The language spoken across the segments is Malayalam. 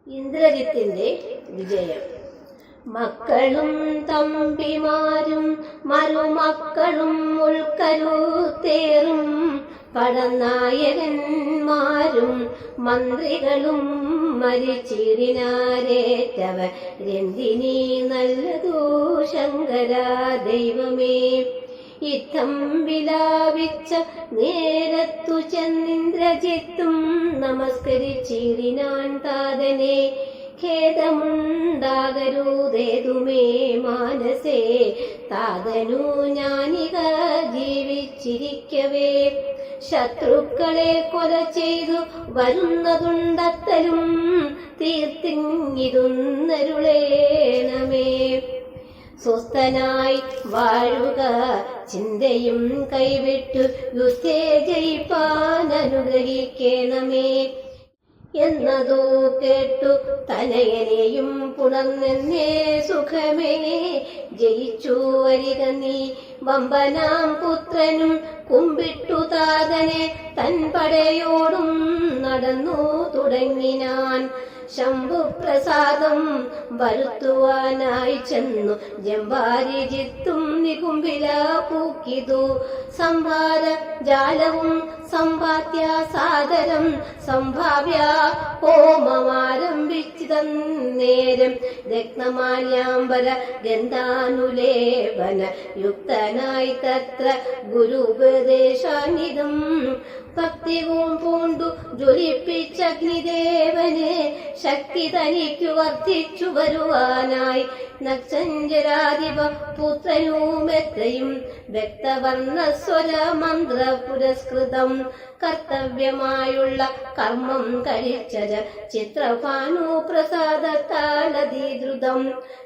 ഇന്ദ്രജിത്തിന്റെ വിജയം. മക്കളും തമ്പിമാരും മരുമക്കളും ഉൾക്കരുത്തേറും പടനായകന്മാരും മന്ത്രികളും മരിച്ചിടിനാരേറ്റവരെന്തിനീ നല്ലതോ ശങ്കര ദൈവമേ. യുദ്ധം വിലാപിച്ച നേരത്തു ചെന്നിന്ദ്രജിത്തും നമസ്കരിച്ചിടിനാൻ താതനെ. ഖേദമുണ്ടാകരുതേതുമേ മാനസേ, താതനു ഞാനിക ജീവിച്ചിരിക്കവേ. ശത്രുക്കളെ കൊല ചെയ്തു വരുന്നതുണ്ടത്തലും തീർത്തിങ്ങിരുന്നരുളേണമേ. സ്വസ്ഥനായി വാഴുക ചിന്തയും കൈവിട്ടു യുദ്ധേ ജയിപ്പാൻ അനുഗ്രഹിക്കണമേ എന്നതോ കേട്ടു തനയനെയും പുണർന്നെന്നേ സുഖമേ. ജയിച്ചു വരിക നീ വമ്പനാം പുത്രനും കുമ്പിട്ടു താതനെ തൻ പടയോടും നടന്നു തുടങ്ങിനാൻ. ശംഭുപ്രസാദം വരുത്തുവാനായി ചെന്നു ജംബാരിജിത്തും നികുംഭില പൂക്കിതു. സംഭാര ജാലവും സമ്പാദ്യ സാദരം സംഭാവ്യ ഹോമമാരംഭിച്ചിതന്നേരം. രത്നമാല്യാംബര ഗന്ധാനുലേപന യുക്തനായി തത്ര ഗുരുപദേശാനിതം. ഭക്തി പൂണ്ടു ജ്വലിപ്പിച്ചഗ്നിദേവനെ ശക്തി തനിക്കു വർദ്ധിച്ചു വരുവാനായി. നക്സഞ്ചരാധിപ പുത്രനുമെത്രയും വ്യക്തവർണ്ണസ്വര മന്ത്ര പുരസ്കൃതം. കർത്തവ്യമായുള്ള കർമ്മം കഴിച്ചര ചിത്രഭാനു പ്രസാദത്താലതിദ്രുതം.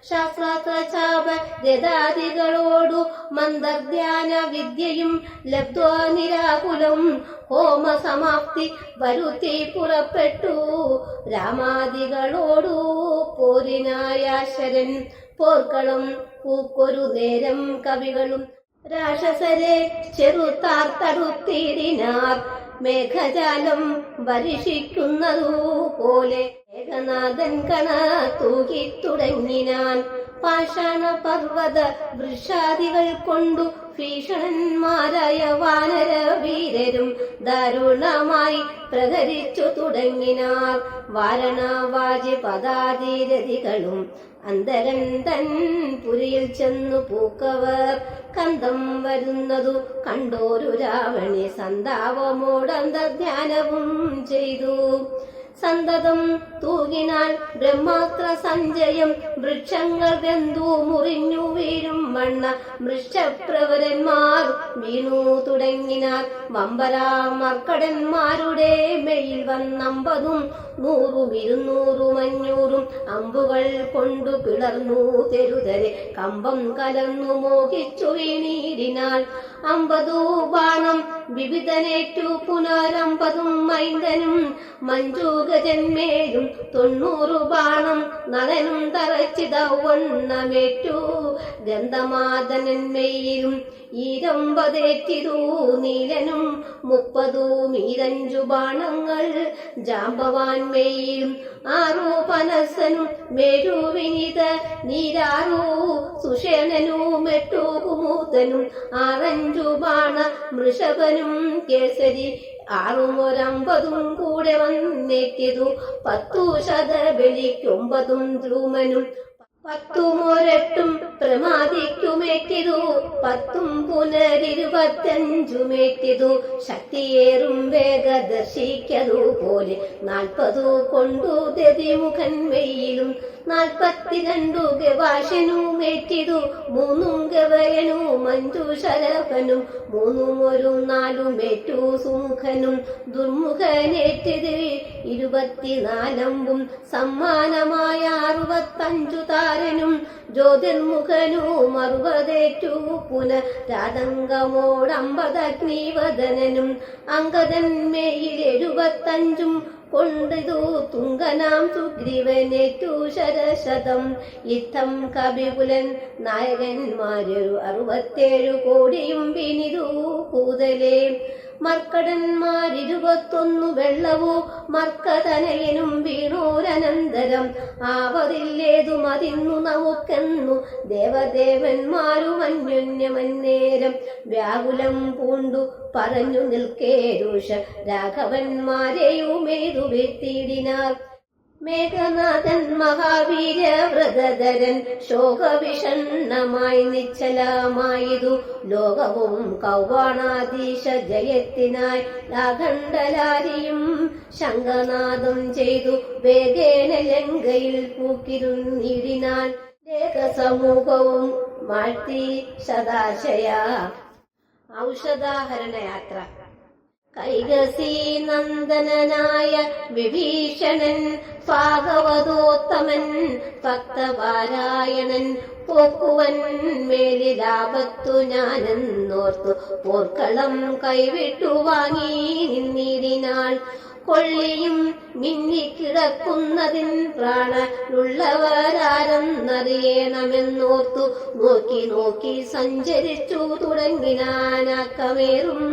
ശാസ്ത്രാസ്ത്രചാപ രഥാദികളോടു മന്ദധ്യാന വിദ്യയും ലബ്ധ്വാ നിരാകുലം ഹോമസമാപ്തി വരുത്തി പുറപ്പെട്ടു. രാമാദികളോടു പോരിനായാശരൻ. പോർക്കളം പൂക്കൊരു നേരം കവികളും രാക്ഷസരെ ചെറുത്താർത്തടുത്തിടിനാർ. മേഘജാലം വർഷിക്കുന്നതു പോലെ ഏകനാഥൻ കണ തൂകി തുടങ്ങിനാൻ. പാഷാണ പർവ്വത വൃക്ഷാദികൾ കൊണ്ടു ഭീഷണന്മാരായ വാനര വീരരും ദാരുണമായി പ്രഹരിച്ചു തുടങ്ങിനാർ. വാരണാവാജി പദാതിരഥികളും അന്തരൻ തൻ പുരിയിൽ ചെന്നു പൂക്കവർ. കന്തം വരുന്നതു കണ്ടോരു രാവണി സന്താപമോടന്തധ്യാനവും ചെയ്തു. സന്തതം തൂകിനാൽ ബ്രഹ്മാസ്ത്ര സഞ്ചയം. വൃക്ഷങ്ങൾ വെന്തു മുറിഞ്ഞു വീഴും വണ്ണ മൃഷപ്രവരന്മാർ വീണു തുടങ്ങിനാൽ. വമ്പരാമർക്കടന്മാരുടെ മേൽ വന്നമ്പതും 100 200 500 അമ്പുകൾ കൊണ്ടു പിളർന്നു തെരുതരെ. കമ്പം കലർന്നു മോഹിച്ചു വീണീടിനാൽ. 50 ബാണം വിവിധനേറ്റു പുനരമ്പതും മൈന്ദനും മഞ്ജൂഗജന്മേലും. 90 ബാണം നളനും തറച്ചിതവണ്ണമേറ്റു ഗന്ധമാദനന്മയിലും. 20 നീലനും 30 മീരഞ്ചു ബാണങ്ങൾ ജാമ്പവാൻമേയിലും. 6 പനസനും മേരുവിനിത നീരാറു സുഷേണനും 8 കുമൂതനും 6 ബാണ മൃഷഭനും കേസരി 6 കൂടെ വന്നേറ്റിതു. 10 ശതബലിക്ക് 9 ധ്രുമനും 10 പ്രമാദിക്കുമേറ്റിതു. 10 പുനരിരുപത്തഞ്ചുമേറ്റിതു. ശക്തിയേറും വേഗദർശിക്കതു പോലെ 40 കൊണ്ടു ദതിമുഖൻ വെയിലും. 42 ഗവാശനുമേറ്റിതു. 3 ഗവയനും മഞ്ജുശരഭനും 3 4 സുമുഖനും. ദുർമുഖനേറ്റത് 24 സമ്മാനമായ 65 താരനും. ജ്യോതിർമുഖനും 60 പുനരാതങ്കമോടമ്പതഗ്നിവദനനും. അങ്കദന്മേയിൽ 75 കൊണ്ടിതു തുങ്കനാം സുഗ്രീവനേറ്റു ശരശതം. യുദ്ധം കവിപുലൻ നായകന്മാരൊരു 67 കോടിയും വിനിതു കൂതലേ. മർക്കടന്മാരിരുപത്തൊന്നു വെള്ളവോ മർക്കതനയനും വീണോരനന്തരം ആവതില്ലേതും അതിന്നു നമുക്കെന്നു ദേവദേവന്മാരും അന്യോന്യമന്നേരം വ്യാകുലം പൂണ്ടു പറഞ്ഞു നിൽക്കേ രോഷ രാഘവന്മാരെയുമേതു വീഴ്ത്തിയിടിനാർ. മേഘനാഥൻ മഹാവീരവ്രതധരൻ ശോകവിഷണ്ണമായി നിശ്ചലമായതു ലോകവും കൗവാണാധീശ ജയത്തിനായി അഖണ്ഡലാരിയും ശംഖനാദം ചെയ്തു വേഗേന ലങ്കയിൽ പൂക്കിരുന്നിടിനാൻ. ലേഖസമൂഹവും മാറ്റി സദാശയ. ഔഷധാഹരണയാത്ര. കൈകസി നന്ദനായ വിഭീഷണൻ ഭാഗവതോത്തമൻ ഭക്തപാരായണൻ പോക്കുവൻ മേലിലാപത്തു ഞാനെന്നോർത്തു പോർക്കളം കൈവിട്ടു വാങ്ങി നിന്നിടിനാൾ. കൊള്ളിയും മിന്നിക്കിടക്കുന്നതിൻ പ്രാണനുള്ളവരാരെന്നറിയണമെന്നോർത്തു നോക്കി നോക്കി സഞ്ചരിച്ചു തുടങ്ങിനാനക്കമേറും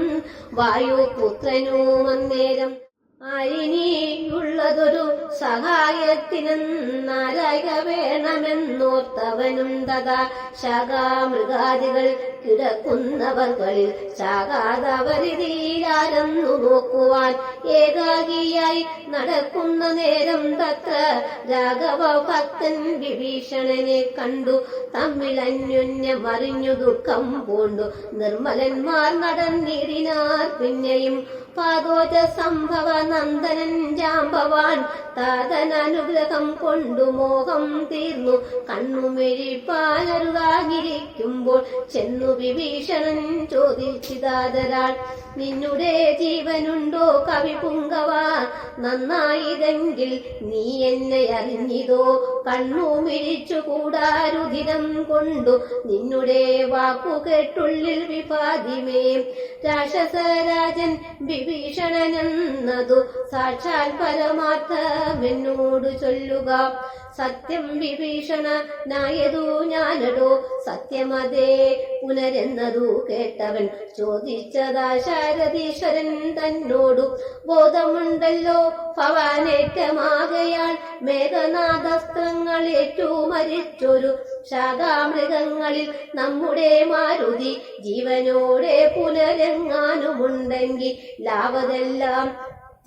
വായുപുത്രനും അന്നേരം. ആരിനിയുള്ളതൊരു സഹായത്തിനെന്നാരായ വേണമെന്നോർത്തവനും തഥാ ശാഖാമൃഗാദികൾ കിടക്കുന്നവർകളിൽ ശാഖാതവരിതീരാരെന്നു നോക്കുവാൻ ഏകാകിയായി നടക്കുന്ന നേരം തത്ര രാഘവ ഭക്തൻ വിഭീഷണനെ കണ്ടു. തമ്മിൽ അന്യോന്യമറിഞ്ഞു ദുഃഖം പൂണ്ടു നിർമ്മലന്മാർ നടന്നിടിനാർ. പിന്നെയും പാദോജ സംഭവ നന്ദനൻ ജാമ്പവാൻ താതനനുഗ്രഹം കൊണ്ടു മോഹം തീർന്നു കണ്ണുമെഴിപ്പാനരുതാകിരിക്കുമ്പോൾ ചെന്നു വിഭീഷണൻ ചോദിച്ചിതാതരാൾ, നിന്നുടെ ജീവനുണ്ടോ കവിപുങ്കവ? നന്നായിതെങ്കിൽ നീ എന്നെ അറിഞ്ഞിതോ? കണ്ണുമിഴിച്ചുകൂടാരുധിരം കൊണ്ടു നിന്നുടെ വാക്കു കേട്ടുള്ളിൽ വിപാതിമേ. രാക്ഷസരാജൻ വിഭീഷണനെന്നതു സാക്ഷാൽ പരമാർത്ഥമെന്നോട് ചൊല്ലുക. സത്യം വിഭീഷണനായതു ഞാനടോ? സത്യമതേ പുനരെന്നതു കേട്ടവൻ ചോദിച്ചതാ ശാരദീശ്വരൻ തന്നോടു. ബോധമുണ്ടല്ലോ ഭവാനേറ്റമാകയാൽ മേഘനാഥസ്ത്രങ്ങളേറ്റു മരിച്ചൊരു ശാഖാമൃഗങ്ങളിൽ നമ്മുടെ മാരുതി ജീവനോടെ പുനരെങ്ങാനുമുണ്ടെങ്കിൽ ലാവതെല്ലാം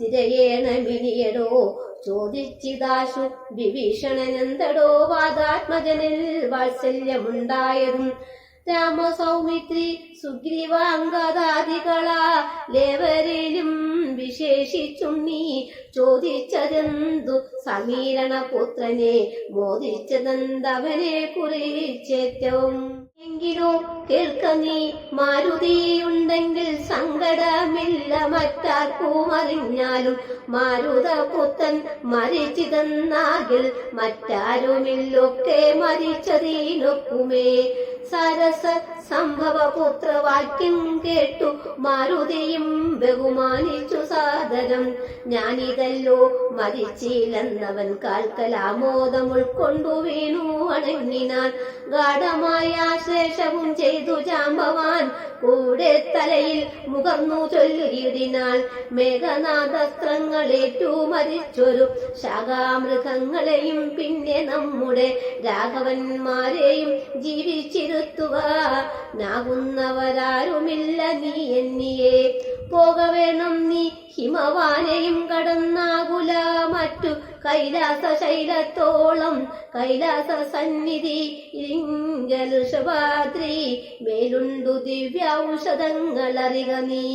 തിരയേണമിനിയടോ. ചോദിച്ചിതാശു വിഭീഷണനെന്തടോ വാദാത്മജനിൽ വാത്സല്യമുണ്ടായതും? രാമസൗമിത്രി സുഗ്രീവാംഗദാദികളാ ലേവരിലും വിശേഷിച്ചും നീ ചോദിച്ചതെന്തു? സമീരണപുത്രനെ മോദിച്ചതെന്തവനെ കുറിച്ചേറ്റവും? എങ്കിലോ കേൾക്ക നീ, മാരുതിയുണ്ടെങ്കിൽ സങ്കടമില്ല മറ്റാർക്കും അറിഞ്ഞാലും. മാരുതപുത്രൻ മരിച്ചിതെന്നാകിൽ മറ്റാരുമില്ലൊക്കെ മരിച്ചതിനൊക്കുമേ. സരസ സംഭവപുത്രവാക്യം കേട്ടു മാരുതിയും ബഹുമാനിച്ചു സാദരം. ഞാനിതല്ലോ മരിച്ചില്ലെന്നവൻ കാൽക്കലാമോദം ഉൾക്കൊണ്ടു വീണു അണങ്ങിനാൻ. ഗാഠമായ ശേഷവും ചെയ്തു ജാമ്പവാൻ കൂടെ തലയിൽ മുഖർന്നു ചൊല്ലിയിടിനാൾ. മേഘനാഥസ്ത്രങ്ങളേറ്റു മരിച്ചൊരു ശാഖാമൃഗങ്ങളെയും പിന്നെ നമ്മുടെ രാഘവന്മാരെയും ജീവിച്ചിരുത്തുവാനാകുന്നവരാരുമില്ല നീ എന്നിയെ. പോകവേണം നീ ഹിമവാനെയും കടന്നാകുല മറ്റു കൈലാസ ശൈലത്തോളം. കൈലാസ സന്നിധി ഇരിങ്കലുഷഭാദ്രി മേലുണ്ടു ദിവ്യൌഷധങ്ങളറിക നീ.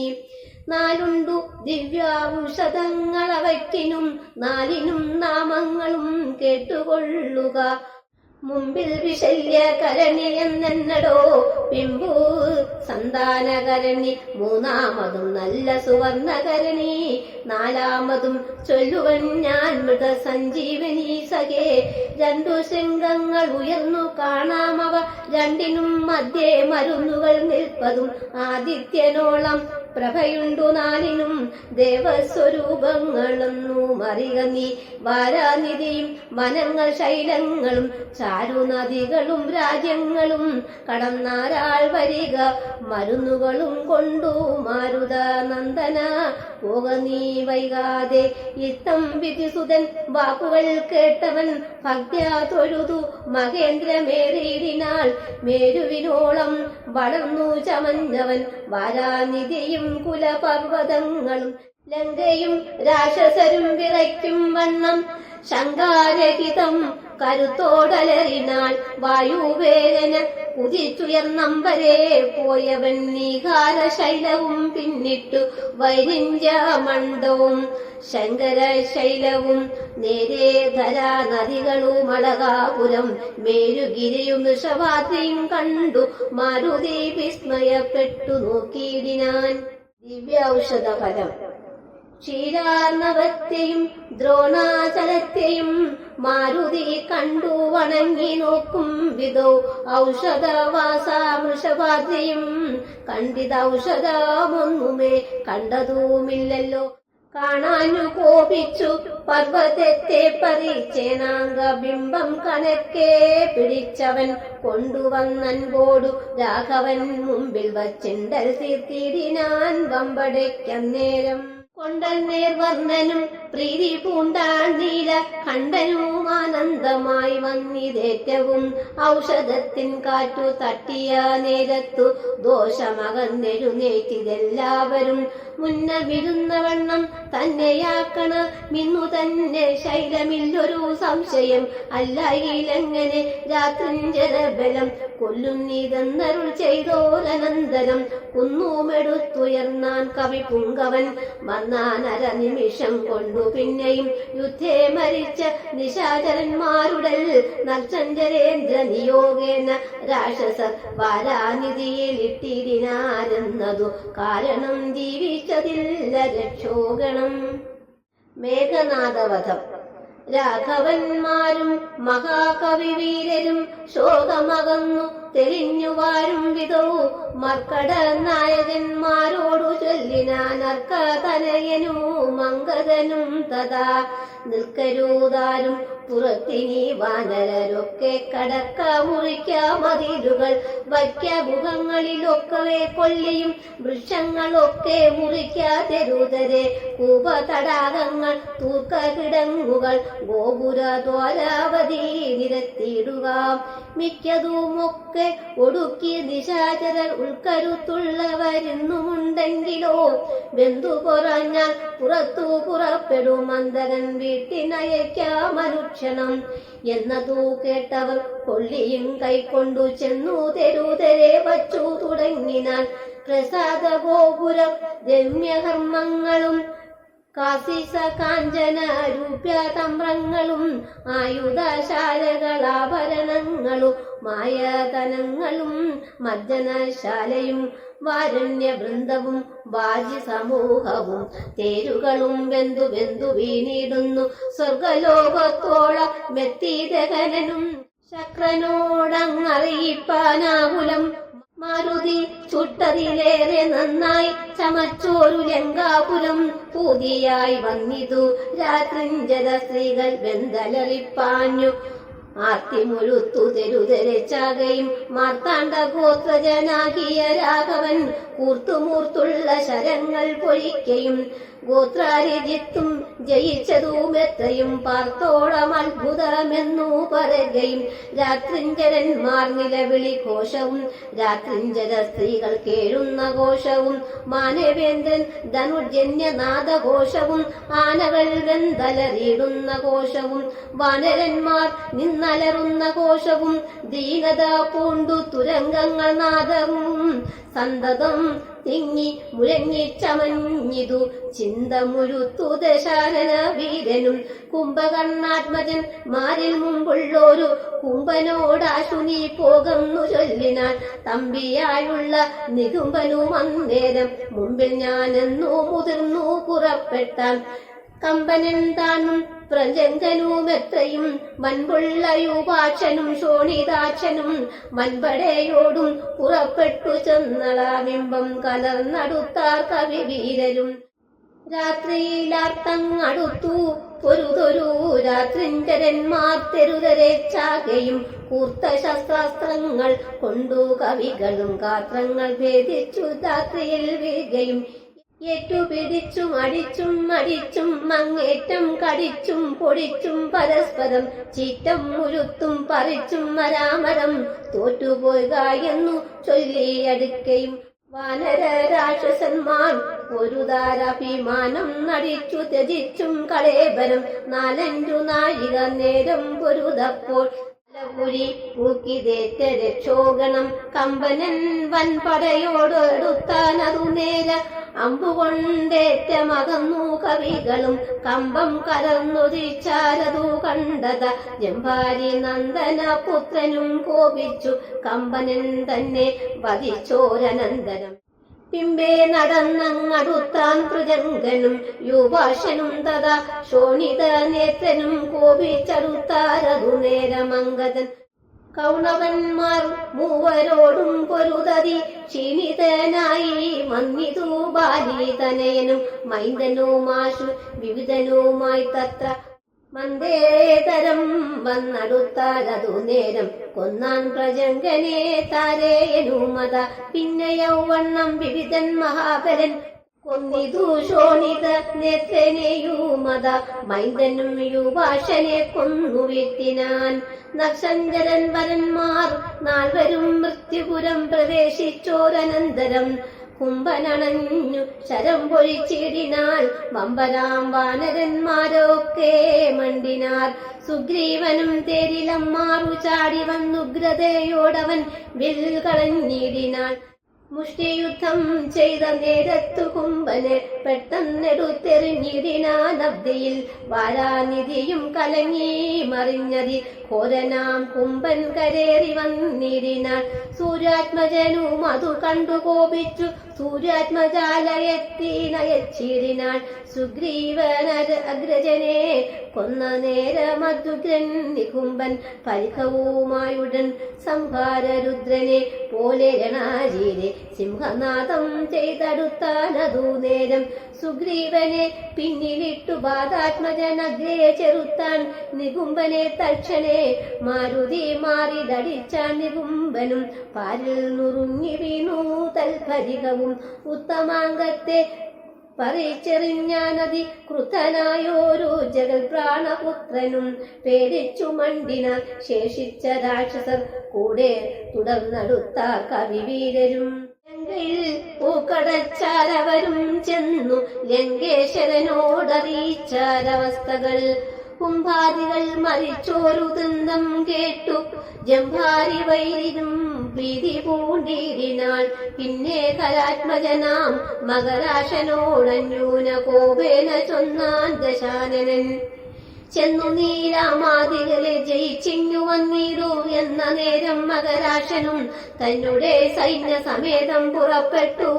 നാലുണ്ടു ദിവ്യൌഷധങ്ങളവയ്ക്കിനും നാലിനും നാമങ്ങളും കേട്ടുകൊള്ളുക. മുമ്പിൽ വിശല്യകരണി എന്നെന്നടോ പിമ്പു സന്താനകരണി. മൂന്നാമതും നല്ല സുവർണകരണി. നാലാമതും ചൊല്ലുവൻ ഞാൻ മൃതസഞ്ജീവനി സഖേ. രണ്ടു ശൃംഗങ്ങൾ ഉയർന്നു കാണാമവ രണ്ടിനും മധ്യേ മരുന്നുകൾ നിൽപ്പതും. ആദിത്യനോളം പ്രഭയുണ്ടു നാലിനും ദേവസ്വരൂപങ്ങളെന്നു മറിക നീ. വാരാനിധിയും വനങ്ങൾ ശൈലങ്ങളും ചാരുനദികളും രാജ്യങ്ങളും കടന്നാരാൾ വരിക മരുന്നുകളും കൊണ്ടു മാരുത നന്ദന പോക നീ വൈകാതെ. ഇത്തം വിധിസുതൻ വാക്കുകൾ കേട്ടവൻ ഭക്ത്യാ തൊഴുതു മഹേന്ദ്രമേറിയിടിനാൾ. മേരുവിനോളം വളർന്നു ചമഞ്ഞവൻ വാരാനിധിയും കുലപർവ്വതങ്ങളും ലങ്കയും രാക്ഷസരും വിറയ്ക്കും വണ്ണം ശങ്കാരഹിതം കരുത്തോടലറിനാൾ. വായുവേദന കുതിച്ചുയർന്നമ്പരെ പോയവൻ നീഹാരശൈലവും പിന്നിട്ടു വൈരിഞ്ചമണ്ഡവും ശങ്കരശൈലവും നേരെ ധരാ നദികളും അളകാപുരം മേരുഗിരിയും വൃഷവാദ്രിയും കണ്ടു മാരുതി വിസ്മയപ്പെട്ടു നോക്കിയിടിനാൻ. ദിവ്യ ഔഷധ ഫലം. ക്ഷീരാർണവത്തെയും ദ്രോണാചലത്തെയും മാരുതി കണ്ടു വണങ്ങി നോക്കും വിധോ ഔഷധവാസാമൃഷഭാദ്രിയും കണ്ടിതൗഷധമൊന്നുമേ കണ്ടതുമില്ലല്ലോ. കാണാനു കോപിച്ചു പർവ്വതത്തെ പറിച്ചേനാങ്ക ബിംബം കണക്കെ പിടിച്ചവൻ കൊണ്ടുവന്നൻപോടു രാഘവൻ മുമ്പിൽ വച്ചിണ്ടൽ തീർത്തിടിനാൻ വമ്പടയ്ക്കന്നേരം. കൊണ്ടന്നേർ വർണ്ണനും പ്രീതി പൂണ്ടാൻ നീല കണ്ഠനും ആനന്ദമായി വന്നിതേറ്റവും ഔഷധത്തിൻ കാറ്റു തട്ടിയ നേരത്തു ദോഷമകന്നെഴുന്നേറ്റിതെല്ലാവരും മുന്നമിരുന്നവണ്ണം തന്നെയാക്കണ മിന്നു തന്നെ ശൈലമില്ലൊരു സംശയം. അല്ലായിലെങ്ങനെ രാത്രിഞ്ചരബലം കൊല്ലുന്നിതെന്നരുൾ ചെയ്തോരനന്തരം കുന്നുമെടുത്തുയർന്നാൻ കവി പുങ്കവൻ വന്നാനര നിമിഷം കൊണ്ടു പിന്നെയും യുദ്ധേ മരിച്ച നിശാചരന്മാരുടെ നർച്ചഞ്ചരേന്ദ്ര നിയോഗേന രാക്ഷസർ വാരാനിധിയിൽ ഇട്ടിരിനാരെന്നതു കാരണം ജീവിച്ചതില്ല രക്ഷോഗണം. മേഘനാഥവധം. രാഘവന്മാരും മഹാകവിവീരരും ശോകമകന്നു തെളിഞ്ഞു വാരും വിധോ മർക്കട നായകന്മാരോടു ചൊല്ലിനാൻ അർക്കതനയനും മങ്കദനും തഥാ. നിൽക്കരൂതാരും പുറത്തിനി വാനരരൊക്കെ കടക്ക മുറിക്ക മതിലുകൾ വയ്ക്ക ഗുഹങ്ങളിലൊക്കവേ കൊല്ലിയും വൃക്ഷങ്ങളൊക്കെ മുറിക്ക തെരുതരെ കൂപ തടാകങ്ങൾ തൂർക്ക കിടങ്ങുകൾ ഗോപുര ദ്വാരാവധി നിരത്തിയിടുക. മിക്കതുമൊക്കെ ഒടുക്കി നിശാചരർ ഉൾക്കരുത്തുള്ളവരിന്നുമുണ്ടെങ്കിലോ വെന്തു കുറഞ്ഞാൽ പുറത്തു പുറപ്പെടും അന്തരൻ വീട്ടിനയക്കാമനുക്ഷണം എന്നതു കേട്ടവർ കൊള്ളിയും കൈക്കൊണ്ടു ചെന്നു തെരുതരെ വച്ചു തുടങ്ങിനാൽ പ്രസാദ ഗോപുരം രമ്യകർമ്മങ്ങളും കാസിസ കാഞ്ചന രൂപ്യതമ്രങ്ങളും ആയുധശാലകളാഭരണങ്ങളും മായതനങ്ങളും മർദ്ദനശാലയും വാരണ്യവൃന്ദവും വാജി സമൂഹവും തേരുകളും വെന്തു വെന്തു വീണിടുന്നു സ്വർഗലോകത്തോളം മെത്തിദഹനനും ശക്രനോടങ്ങറിയിപ്പാനാകുലം. മാരുതി ചുട്ടതിലേറെ നന്നായി ചമച്ചോരു ലങ്കാപുരം പുതിയായി വന്നിതു രാത്രിഞ്ചര സ്ത്രീകൾ വെന്തലറിപ്പാഞ്ഞു ആർത്തിമുഴുത്തു തെരുതെരച്ചാകയും മാർത്താണ്ഡ ഗോത്രജനാകിയ രാഘവൻ കൂർത്തുമൂർത്തുള്ള ശരങ്ങൾ പൊഴിക്കയും ഗോത്രാരിജിത്തും ജയിച്ചതുമെത്രയും പാർത്തോളം അത്ഭുതമെന്നു പറയുകയും രാത്രിഞ്ചരന്മാർ നിലവിളി ഘോഷവും രാത്രിഞ്ചര സ്ത്രീകൾ കേഴുന്ന ഘോഷവും മാനവേന്ദ്രൻ ധനുർജന്യനാദഘോഷവും ആനകൾ വെന്തലറിയിടുന്ന ഘോഷവും വാനരന്മാർ നിന്നലറുന്ന ഘോഷവും ദീനത പൂണ്ടു തുരങ്കങ്ങൾ നാദവും സന്തതം തിങ്ങി മുഴങ്ങിച്ചമഞ്ഞിതു ചിന്തമുഴുത്തു ദശാനന വീരനും കുംഭകർണാത്മജൻ മാരിൽ മുമ്പുള്ളൊരു കുംഭനോടാശു നീ പോകുന്നു ചൊല്ലിനാൻ തമ്പിയായുള്ള നികുംബനും അന്നേരം മുമ്പിൽ ഞാനെന്നു മുതിർന്നു പുറപ്പെട്ടാൻ കമ്പനൻ താനും പ്രജങ്കനും എത്രയും മൻപുള്ള യുവാക്ഷനും ശോണിതാക്ഷനും മൻപടയോടും പുറപ്പെട്ടു ചെന്നളാബിംബം കലർന്നടുത്താർ കവിവീരരും. രാത്രിയിലാർത്തങ്ങടുത്തു പൊരുതൊരു രാത്രിഞ്ചരന്മാർ തെരുതരേച്ചാകയും കൂർത്ത ശസ്ത്രാസ്ത്രങ്ങൾ കൊണ്ടു കവികളും ഗാത്രങ്ങൾ ഭേദിച്ചു രാത്രിയിൽ വീഴുകയും ഏറ്റുപിടിച്ചും അടിച്ചും അങ്ങേറ്റം കടിച്ചും പൊടിച്ചും പരസ്പരം ചീറ്റം മുരുത്തും പറിച്ചും മരാമരം തോറ്റുപോയുക എന്നു ചൊല്ലിയടുക്കയും വാനര രാക്ഷസന്മാർ ഒരു ധാരാഭിമാനം നടിച്ചു ത്യജിച്ചും കളേബരം 4 നാഴിക നേരം പൊരുതപ്പോൾ പുരി പൂക്കിതേറ്റ രക്ഷോഗണം കമ്പനൻ വൻപടയോടൊടുത്താനതു നേര അമ്പുകൊണ്ടേറ്റമകന്നു കവികളും കമ്പം കലർന്നൊതിച്ചാരതു കണ്ടത ജംഭാരി നന്ദന പുത്രനും കോപിച്ചു കമ്പനൻ തന്നെ വധിച്ചോരനന്തരം. പിമ്പേ നടന്നങ്ങടുത്താൻ പ്രജങ്കനും യുവാശനും തഥാ ശോണിത നേത്രനും കോപിച്ചടുത്താരതു നേരമംഗതൻ. കൗണവന്മാർ മൂവരോടും പൊരുതതി ക്ഷീണിതനായി മന്നിതു ബാലിതനയനും മൈന്ദനുമാശു വിവിധനുമായി തത്ര മന്ദേതരം വന്നടുത്താരതു നേരം കൊന്നാൻ പ്രജങ്കനെ താരേയനുമത. പിന്നെ യൗവണ്ണം വിവിധൻ മഹാബലൻ കൊന്നിതു ശോണിത നേത്രനെയുമത. മൈന്ദനും യുവാശനെ കൊന്നു വീഴ്ത്തിനാൻ. നക്ഷഞ്ചരൻ വരന്മാർ 4 മൃത്യുപുരം പ്രവേശിച്ചോരനന്തരം കുംഭനണഞ്ഞു ശരം പൊഴിച്ചിടിനാൽ വമ്പരാം വാനരന്മാരൊക്കെ മണ്ടിനാർ. സുഗ്രീവനും തേരിലമ്മാറു ചാടി വന്നുഗ്രതയോടവൻ വിൽ കളഞ്ഞിടിനാൾ. മുഷ്ടിയുദ്ധം ചെയ്ത നേരത്തു കുംഭനെ പെട്ടെന്നെടുത്തെറിഞ്ഞിടിനാനബ്ദിയിൽ വാരാനിധിയും കലങ്ങി മറിഞ്ഞതി ഘോരനാം കുംഭൻ കരേറി വന്നിടിനാൾ. സൂര്യാത്മജനും അതു കണ്ടു കോപിച്ചു സൂര്യാത്മജാലയെത്തി നയച്ചിടിനാൾ. സുഗ്രീവൻ അഗ്രജനെ കൊന്ന നേരമദ്യുഗ്രൻ നികുംബൻ പരിഖവുമായുടൻ സംഹാരരുദ്രനെ പോലെ രണാജീരെ സിംഹനാദം ചെയ്തടുത്താനതു നേരം. സുഗ്രീവനെ പിന്നിലിട്ടു ബാധാത്മജനഗ്രേ ചെറുത്താൻ നികുംബനെ തക്ഷണേ മാരുതി മാറിതടിച്ചാൻ. നികുംബനും പാരിൽ നുറുങ്ങി വീണു തൽപരികവും ഉത്തമാംഗത്തെ പറിച്ചെറിഞ്ഞാനതി ക്രുദ്ധനായോരു ജഗൽ പ്രാണപുത്രനും പേടിച്ചു മണ്ടിനാൽ ശേഷിച്ച രാക്ഷസർ കൂടെ തുടർന്നടുത്ത കവിവീരരും. ലങ്കയിൽ പൂക്കടച്ചാരവരും ചെന്നു ലങ്കേശ്വരനോടറിയിച്ചാരവസ്ഥകൾ. കുംഭാരികൾ മരിച്ചോരു ദന്തം കേട്ടു ജംഭാരി വൈരിനും പ്രീതി പൂണ്ടിടിനാൾ. പിന്നെ കലാത്മജനാം മകരാശനോടന്യൂന കോപേന ചൊന്നാൻ ദശാനനൻ. ചെന്നു നീരാമാദികളെ ജയിച്ചിങ്ങു വന്നിടൂ എന്ന നേരം മകരാശനും തന്നെ സൈന്യ സമേതം പുറപ്പെട്ടു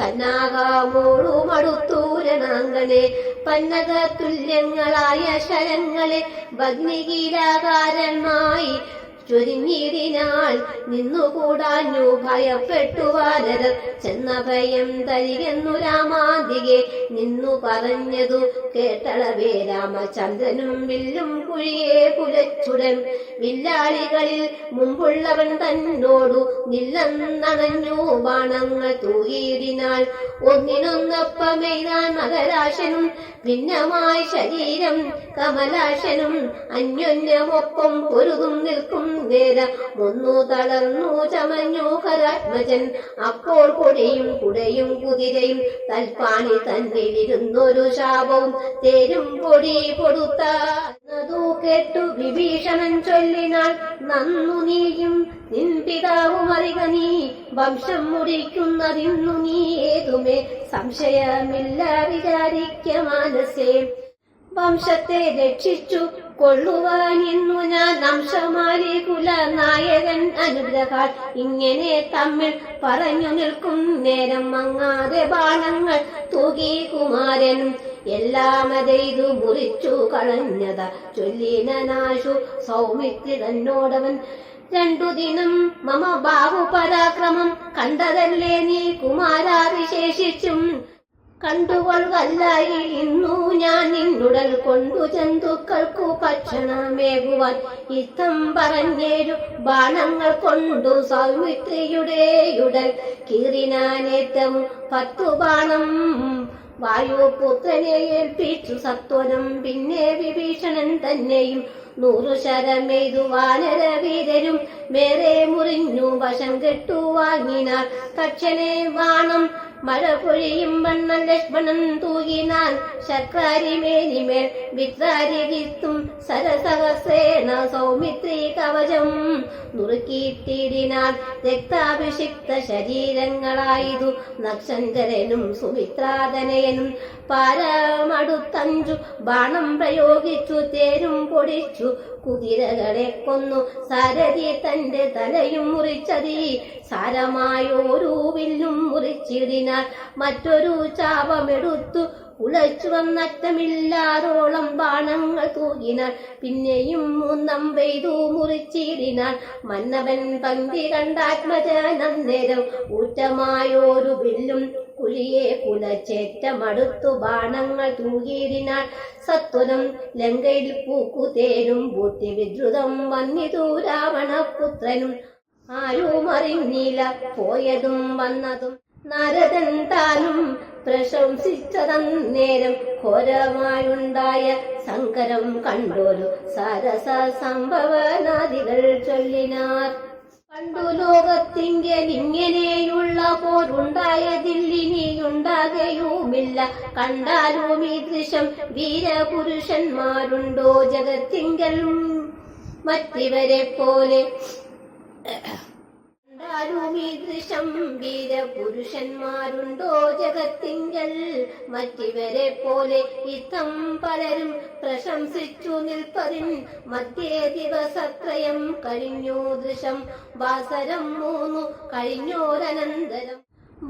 സന്നാഹമോടുമടുത്തു രണാങ്കനെ. പന്നക തുല്യങ്ങളായ ശരങ്ങളെ ഭഗ്നികീലാകാരമായി ചൊരിഞ്ഞിടിനാൾ. നിന്നുകൂടാഞ്ഞു ഭയപ്പെട്ടു വാനരർ ചെന്ന ഭയം തരികെന്നു രാമാന്തികെ നിന്നു പറഞ്ഞതു കേട്ടളവേ രാമചന്ദ്രനും വില്ലും കുഴിയെ കുലച്ചുടൻ. വില്ലാളികളിൽ മുമ്പുള്ളവൻ തന്നോടു നില്ലെന്നണഞ്ഞു ബാണങ്ങൾ തൂകിയിടിനാൾ. ഒന്നിനൊന്നൊപ്പമെയ്താൻ മകരാശനും ഭിന്നമായ ശരീരം കമലാശനും അന്യോന്യമൊപ്പം പൊരുതും നിൽക്കും നേരം ഒന്നു തളർന്നു ചമഞ്ഞു കരാത്മജൻ. അപ്പോൾ കൊടിയും കുടയും കുതിരയും തൽപ്പാണി തന്നിലിരുന്നൊരു ശാപവും തേരും പൊടി കൊടുത്തതു കേട്ടു വിഭീഷണൻ ചൊല്ലിനാൾ. നന്നു നീയും നിൻ പിതാവും അറിക നീ വംശം മുടിക്കുന്നതിന്നു നീ ഏതുമേ സംശയമില്ല വിചാരിക്ക മാനസേ. വംശത്തെ രക്ഷിച്ചു കൊള്ളുവാൻ ഇന്നു ഞാൻ അംശമാരി കുല നായകൻ അനുഗ്രഹാൽ. ഇങ്ങനെ തമ്മിൽ പറഞ്ഞു നിൽക്കും നേരം മങ്ങാതെ ബാണങ്ങൾ തൂകി കുമാരനും എല്ലാമതെയ്തു മുറിച്ചു കളഞ്ഞത ചൊല്ലിനാശു സൗമിത്രി തന്നോടവൻ. 2 ദിനം മമ ബാഹു പരാക്രമം കണ്ടതല്ലേ നീ കുമാരാ വിശേഷിച്ചും. കണ്ടുകൊള്ളല്ലായി ഇന്നു ഞാൻ നിന്നുടൽ കൊണ്ടു ജന്തുക്കൾക്കു ഭക്ഷണമേകുവാൻ. ഇത്തം പറഞ്ഞേരു ബാണങ്ങൾ കൊണ്ടു സൗമിത്രിയുടെയുടൽ കീറിനാനേറ്റവും 10 ബാണം വായുപുത്രനെ ഏൽപ്പിച്ചു സത്വരം. പിന്നെ വിഭീഷണൻ തന്നെയും 100 ശരമെയ്തു വാനരവീരരും മേറെ മുറിഞ്ഞു വശം കെട്ടു വാങ്ങിനാർ. തക്ഷണേ ബാണം മഴ പൊഴിയും വണ്ണം ലക്ഷ്മണൻ തൂകിനാൻ. ശക്രാരിമേനിമേൽ വിത്രാരികിത്തും സരസഹസ്രേണ സൗമിത്രി കവചം നുറുക്കിയിട്ടിടിനാൻ. രക്താഭിഷിക്ത ശരീരങ്ങളായതു നക്ഷന്തരനും സുമിത്രാതനയനും. പാരമടുത്തഞ്ചു ബാണം പ്രയോഗിച്ചു തേരും പൊടിച്ചു കുതിരകളെ കൊന്നു. സാരഥി തന്റെ തലയും മുറിച്ചതി സാരമായൊരു വില്ലും മുറിച്ചിടിനാർ. മറ്റൊരു ചാപമെടുത്തു ഉളച്ചു വന്നറ്റമില്ലാതോളം ബാണങ്ങൾ തൂകിനാർ. പിന്നെയും 3 പെയ്തു മുറിച്ചിടിനാർ. മന്നവൻ പന്തി കണ്ടാത്മജനന്നേരം ഊറ്റമായൊരു വില്ലും കുഴിയെ കുലച്ചേറ്റമടുത്തു ബാണങ്ങൾ തൂകിയിടിനാർ. സത്വരം ലങ്കയിൽ പൂക്കുതേരും പൂട്ടി വിദ്രുതം വന്നിതു രാവണപുത്രനും. ആരും അറിഞ്ഞില്ല പോയതും വന്നതും. നാരദൻ താനും പ്രശംസിച്ചതന്നേരം ഘോരമായുണ്ടായ സങ്കരം കണ്ടൊരു സരസ സംഭവനാദികൾ ചൊല്ലിനാർ. പണ്ടു ലോകത്തിങ്കൽ ഇങ്ങനെയുള്ള പോരുണ്ടായതില്ലിനിയുണ്ടാകയുമില്ല. കണ്ടാലും ഈ ദൃശ്യം വീരപുരുഷന്മാരുണ്ടോ ജഗത്തിങ്കൽ മറ്റിവരെ പോലെ. ീദൃശം വീരപുരുഷന്മാരുണ്ടോ ജഗത്തിങ്കൽ മറ്റിവരെ പോലെ. ഇത്തം പലരും പ്രശംസിച്ചു നിൽപ്പതിൻ മധ്യേ ദിവസത്രയം കഴിഞ്ഞു ദൃശം. വാസരം 3 കഴിഞ്ഞോരനന്തരം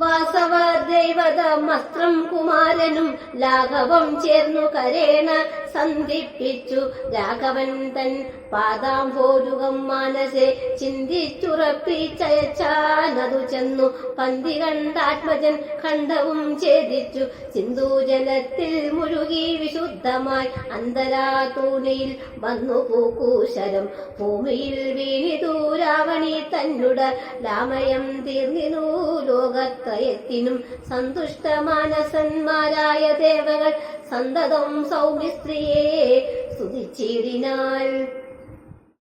വാസവദൈവതമസ്ത്രം കുമാരനും ലാഘവം ചേർന്നു കരേണ സന്ധിപ്പിച്ചു. രാഘവൻ തൻ പാദാംഭോരുകം മാനസെ ചിന്തിച്ചുറപ്പിച്ചയച്ചാനതു ചെന്നു. പന്തി കണ്ടാത്മജൻ ഖണ്ഡവും ഛേദിച്ചു. സിന്ധുജലത്തിൽ മുഴുകി വിശുദ്ധമായി അന്തരാതൂണിയിൽ വന്നു പൂക്കൂശരം. ഭൂമിയിൽ വീണിതു രാവണി തന്നുട ലാമയം തീർന്നിനു ലോകത്രയത്തിനും. സന്തുഷ്ട മാനസന്മാരായ ദേവകൾ സന്തതം സൗമിസ്ത്രീയെ സ്തുതിച്ചിടിനാൾ.